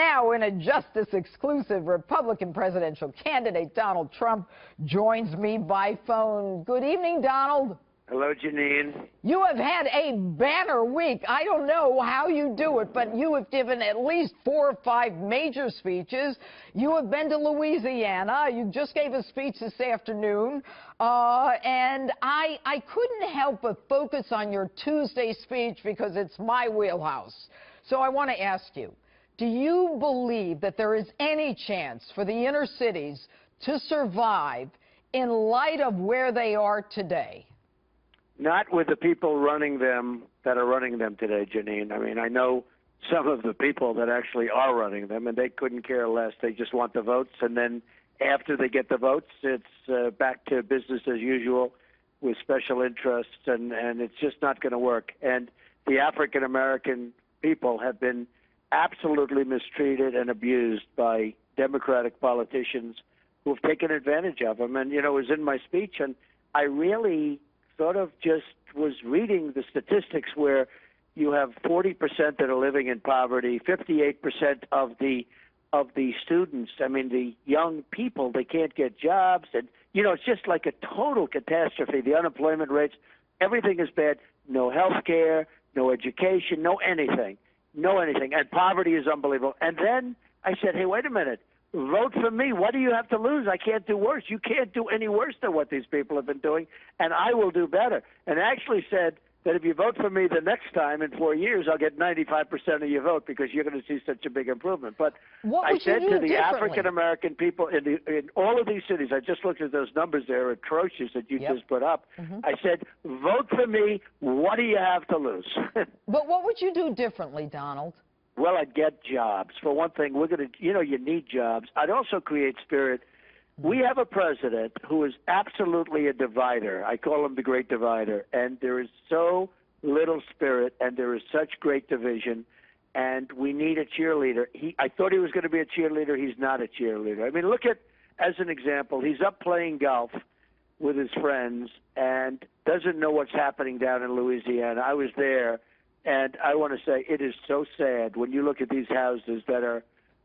now, in a Justice exclusive, Republican presidential candidate Donald Trump joins me by phone. Good evening, Donald. Hello, Jeanine. You have had a banner week. I don't know how you do it, but you have given at least 4 or 5 major speeches. You have been to Louisiana. You just gave a speech this afternoon. And I couldn't help but focus on your Tuesday speech because it's my wheelhouse. So I want to ask you, do you believe that there is any chance for the inner cities to survive in light of where they are today? Not with the people running them that are running them today, Jeanine. I mean, I know some of the people that actually are running them, and they couldn't care less. They just want the votes, and then after they get the votes, it's back to business as usual with special interests, and it's just not going to work. And the African-American people have been absolutely mistreated and abused by Democratic politicians who have taken advantage of them. And, you know, it was in my speech, and I really sort of just was reading the statistics where you have 40% that are living in poverty, 58% of the students, I mean, the young people, they can't get jobs. And, you know, it's just like a total catastrophe. The unemployment rates, everything is bad. No health care, no education, no anything. No anything. And poverty is unbelievable. And then I said, hey, wait a minute. Vote for me. What do you have to lose? I can't do worse. You can't do any worse than what these people have been doing, and I will do better. And I actually said that if you vote for me the next time in 4 years, I'll get 95% of your vote because you're going to see such a big improvement. But I said to the African-American people in all of these cities, I just looked at those numbers. They're atrocious that you just put up. I said, vote for me. What do you have to lose? But what would you do differently, Donald? Well, I'd get jobs. For one thing, we're going to, you know, you need jobs. I'd also create spirit. We have a president who is absolutely a divider. I call him the great divider. And there is so little spirit, and there is such great division, and we need a cheerleader. I thought he was going to be a cheerleader. He's not a cheerleader. I mean, look at, as an example, he's up playing golf with his friends and doesn't know what's happening down in Louisiana. I was there. And I want to say it is so sad when you look at these houses that are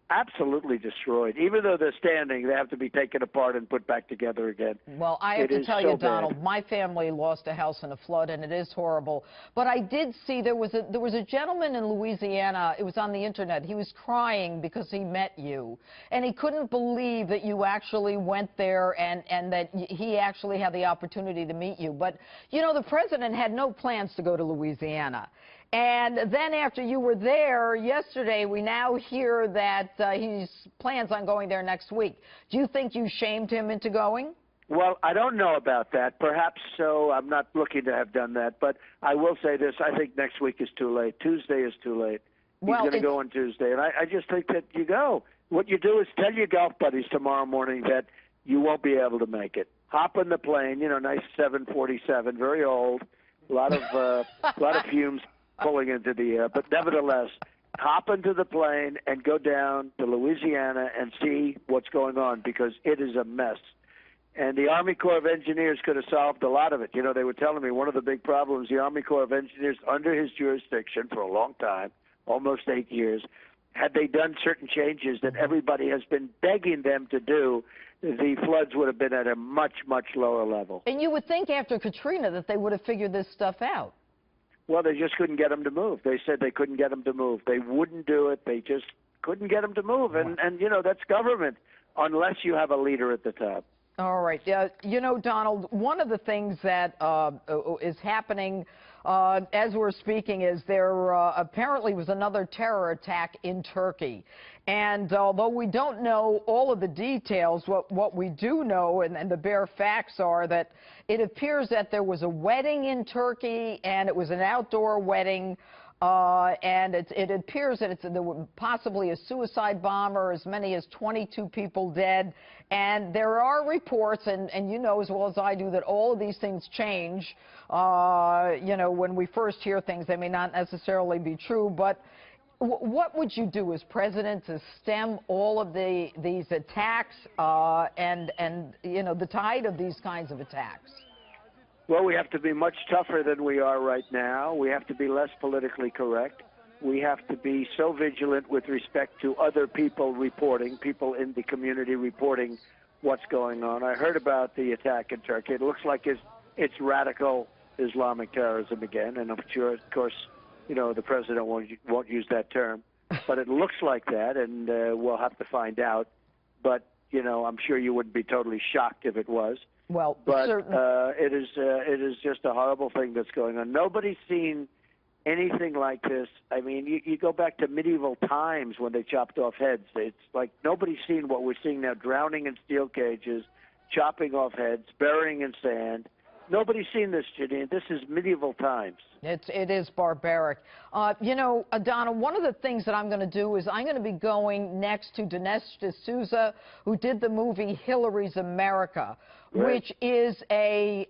absolutely destroyed. Even though they're standing, they have to be taken apart and put back together again. Well, I have to tell you, Donald, my family lost a house in a flood, and it is horrible. But I did see there was a gentleman in Louisiana. It was on the internet. He was crying because he met you, and he couldn't believe that you actually went there and that he actually had the opportunity to meet you. But you know, the president had no plans to go to Louisiana. And then after you were there yesterday, we now hear that he plans on going there next week. Do you think you shamed him into going? Well, I don't know about that. Perhaps so. I'm not looking to have done that. But I will say this. I think next week is too late. Tuesday is too late. He's going to go on Tuesday. And I just think that you go. What you do is tell your golf buddies tomorrow morning that you won't be able to make it. Hop on the plane, you know, nice 747, very old, a lot of fumes pulling into the air, but nevertheless, hop into the plane and go down to Louisiana and see what's going on, because it is a mess. And the Army Corps of Engineers could have solved a lot of it. You know, they were telling me one of the big problems, the Army Corps of Engineers, under his jurisdiction for a long time, almost 8 years, had they done certain changes that everybody has been begging them to do, the floods would have been at a much, much lower level. And you would think after Katrina that they would have figured this stuff out. Well, they just couldn't get them to move. They said they couldn't get them to move. They wouldn't do it. They just couldn't get them to move. And you know, that's government, unless you have a leader at the top. All right. You know, Donald, one of the things that is happening as we're speaking is there apparently was another terror attack in Turkey. And although we don't know all of the details, what we do know, and the bare facts are that it appears that there was a wedding in Turkey, and it was an outdoor wedding, and it appears that there was possibly a suicide bomber, as many as 22 people dead. And there are reports, and you know as well as I do, that all of these things change. You know, when we first hear things, they may not necessarily be true, but what would you do as president to stem all of these attacks and you know, the tide of these kinds of attacks? Well, we have to be much tougher than we are right now. We have to be less politically correct. we have to be so vigilant with respect to other people reporting, people in the community reporting what's going on. I heard about the attack in Turkey. It looks like it's radical Islamic terrorism again, and I'm sure, of course, you know, the president won't use that term, but it looks like that, and we'll have to find out. But, you know, I'm sure you wouldn't be totally shocked if it was. Well, but it is just a horrible thing that's going on. Nobody's seen anything like this. I mean, you go back to medieval times when they chopped off heads. It's like nobody's seen what we're seeing now, drowning in steel cages, chopping off heads, burying in sand. Nobody's seen this, Jeanine. This is medieval times. It is barbaric. You know, Donald, one of the things that I'm going to do is I'm going to be going next to Dinesh D'Souza, who did the movie Hillary's America, right, which is a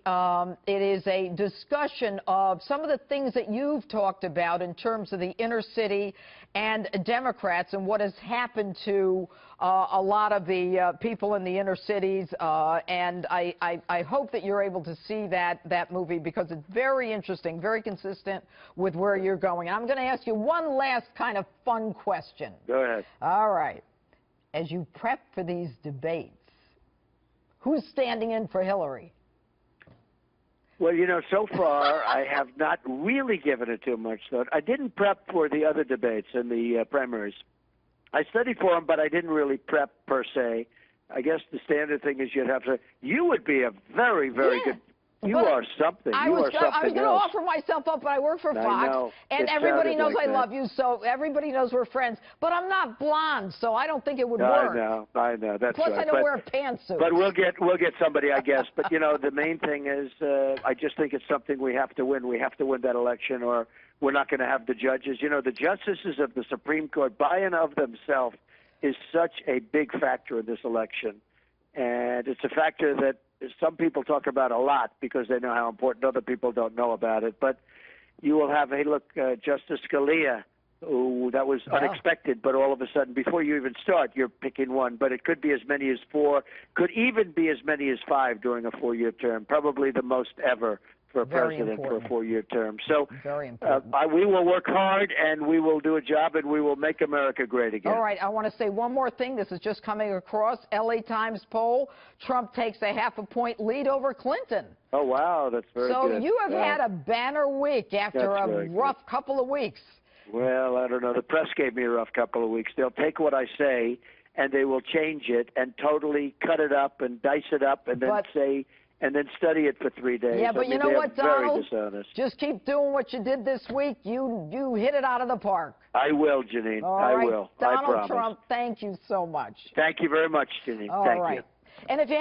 discussion of some of the things that you've talked about in terms of the inner city and Democrats and what has happened to a lot of the people in the inner cities. And I hope that you're able to see that movie because it's very interesting, very consistent with where you're going. And I'm going to ask you one last kind of fun question. Go ahead. All right. As you prep for these debates, who's standing in for Hillary? Well, you know, so far I have not really given it too much thought. I didn't prep for the other debates in the primaries. I studied for them, but I didn't really prep per se. I guess the standard thing is you'd have to. You would be a very, very good. You are something. I was going to offer myself up, but I work for Fox, and everybody knows I love you, so everybody knows we're friends. But I'm not blonde, so I don't think it would work. I know. That's Plus, right. I don't wear pantsuits. But we'll get somebody, I guess. But you know, the main thing is, I just think it's something we have to win. We have to win that election, or we're not going to have the judges. You know, the justices of the Supreme Court, by and of themselves, is such a big factor in this election, and it's a factor that some people talk about a lot because they know how important. Other people don't know about it. But you will have, hey, look, Justice Scalia, who that was unexpected, but all of a sudden, before you even start, you're picking one. But it could be as many as 4, could even be as many as 5 during a 4-year term, probably the most ever for a president for a 4-year term. So we will work hard, and we will do a job, and we will make America great again. All right. I want to say one more thing. This is just coming across. LA Times poll. Trump takes a half-a-point lead over Clinton. Oh, wow. That's very good. So you have had a banner week after a rough couple of weeks. Well, I don't know. The press gave me a rough couple of weeks. They'll take what I say, and they will change it and totally cut it up and dice it up and then say... and then study it for 3 days. Yeah, but you know what, Donald? Very dishonest. Just keep doing what you did this week. You hit it out of the park. I will, Jeanine. I will. Donald I promise. Trump, thank you so much. Thank you very much, Jeanine. All thank right. you. And if you